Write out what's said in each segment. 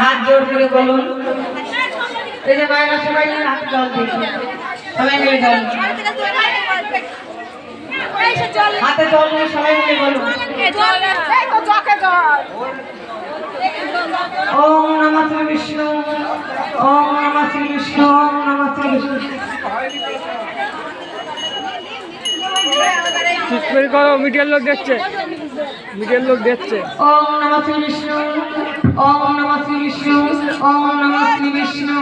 हाथ जोड़ कर बोलून मायरा सबाई हाथ जल दिए सबाई मिले जल हाथे जल नहीं सबाई मिले बोलून ओम नमः श्री विष्णु ओम नमः श्री विष्णु ओम नमः श्री विष्णु करो मीडिया लोग देखছে ओम नमः श्री विष्णु ओम नमः श्री विष्णु ओम नमः श्री विष्णु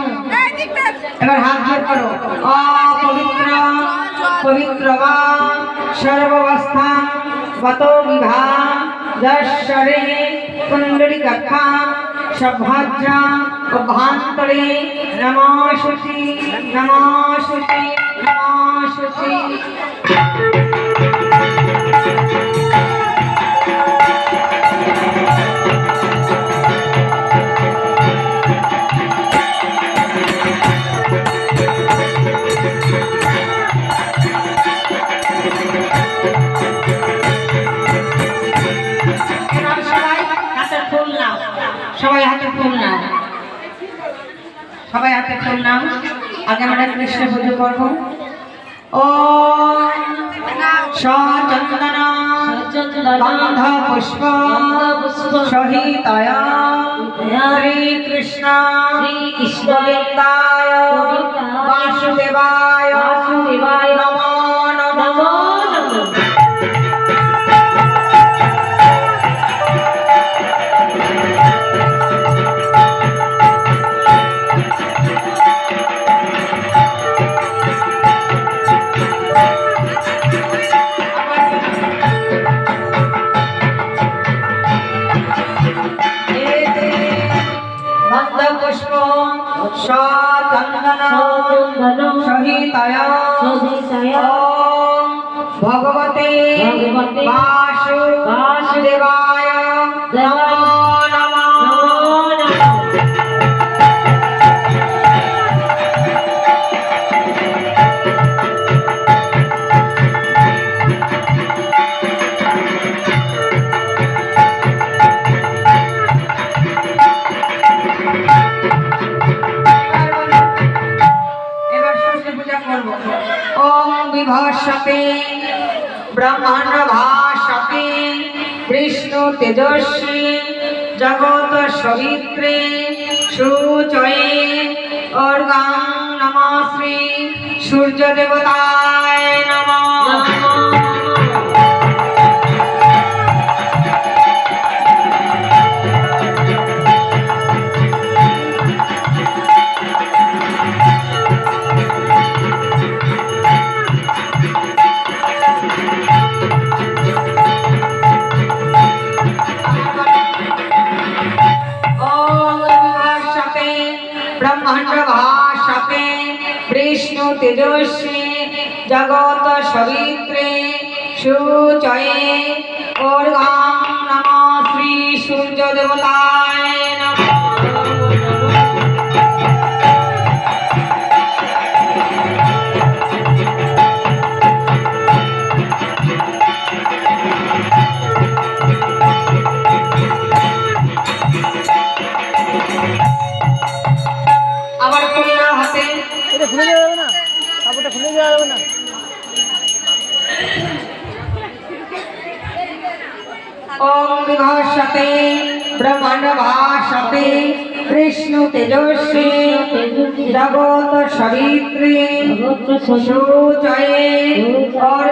এবার হাত জোড় করো অপবিত্র পবিত্রবা সর্বাবস্থা গতো বিভা দর্শরে কুণ্ডলিকাক্ষা সভাজ্রা অভ্যন্তরে নমঃ শুচি সবাই হাতে ফুল নাও আগে আমরা কৃষ্ণ পুজো করবো ওম সচন্দন গন্ধ পুষ্প সহিতয়া শ্রীকৃষ্ণ গোবিন্দায় বাসুদেবায় নমো নমো সহিতয়া ভগবতে বাসুদেবায় নমো নমো भाषते ब्रह्मांड भाषते विष्णु तेजस्वी जगत सवित्रे सुचये अर्घं नमः श्री सूर्य देवताय नमः विष्णु तेजस्वी जगत सवित्रे सुचये अर्घं नमः श्री सूर्य देवताय नमः ओम विभाषते ब्रह्मांड भाषते कृष्ण तेजस्वी जगत सवित्री सुजये और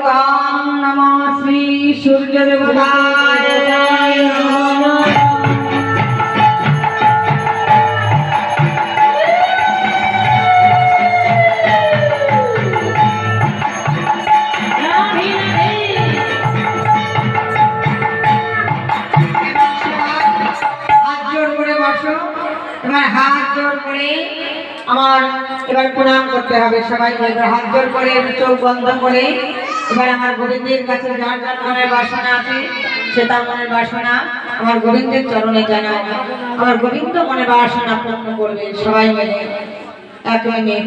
नमः श्री सूर्य देवताय नमः। हाथ जोड़ करे আমার এবার প্রণাম করতে হবে সবাই মিলে হাত জোড় করে চোখ বন্ধ করে এবার আমার গোবিন্দের কাছে যার যার মনের বাসনা আছে সে তার মনের বাসনা আমার গোবিন্দের চরণে জানায় আমার গোবিন্দ মনের বাসনা পূর্ণ করবে সবাই মিলে এক মিনিট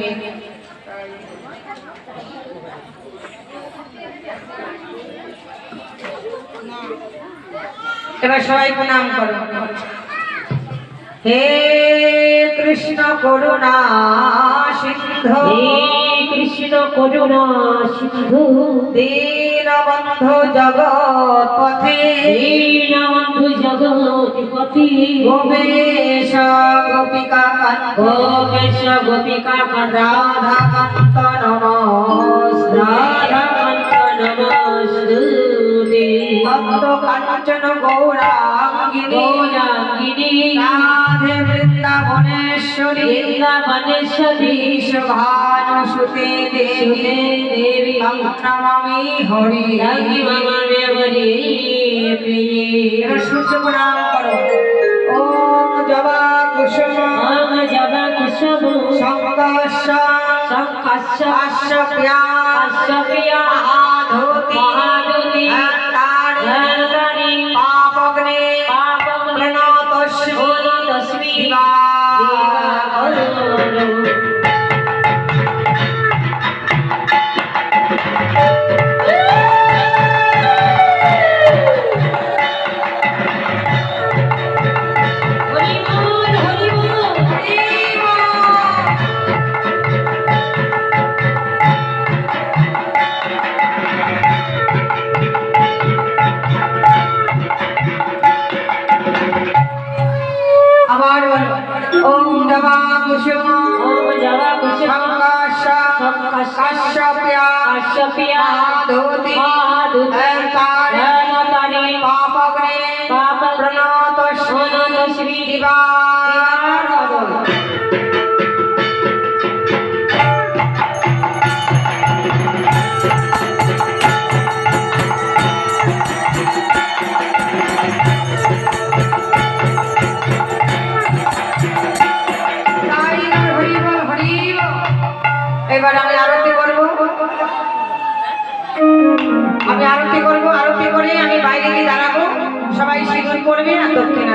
এবার সবাই প্রণাম করো। हे कृष्ण करुणा सिंधु हे कृष्ण करुणा सिंधु दीनबंधु जगत्पते दीनबंधु जगत्पते गोपेश गोपिका गोपेश गोपिका राधा कांत नमस्ते राधा कांत नमस्ते भक्त कांचन गौरांगिनी राधे वृंदावनेश्वरी वृंदावनेश्वरी भानुसुते देवी नमामि हरि नमामि हरि प्रिय सूर्य प्रणाम करो। ओम जवा कुसुम ओम जवा कुसुम संकस्य आश्रप्या महाधोति अंतारि पापग्ने प्रणतस्मि ओम जवा कुसुम काश्यप्या धोति अंतारि पापग्ने प्रणतस्मि এবার আমি আরতি করব আরতি করে আমি বাইরে গিয়ে দাঁড়াবো সবাই সিঁদুর করবে আর দক্ষিণা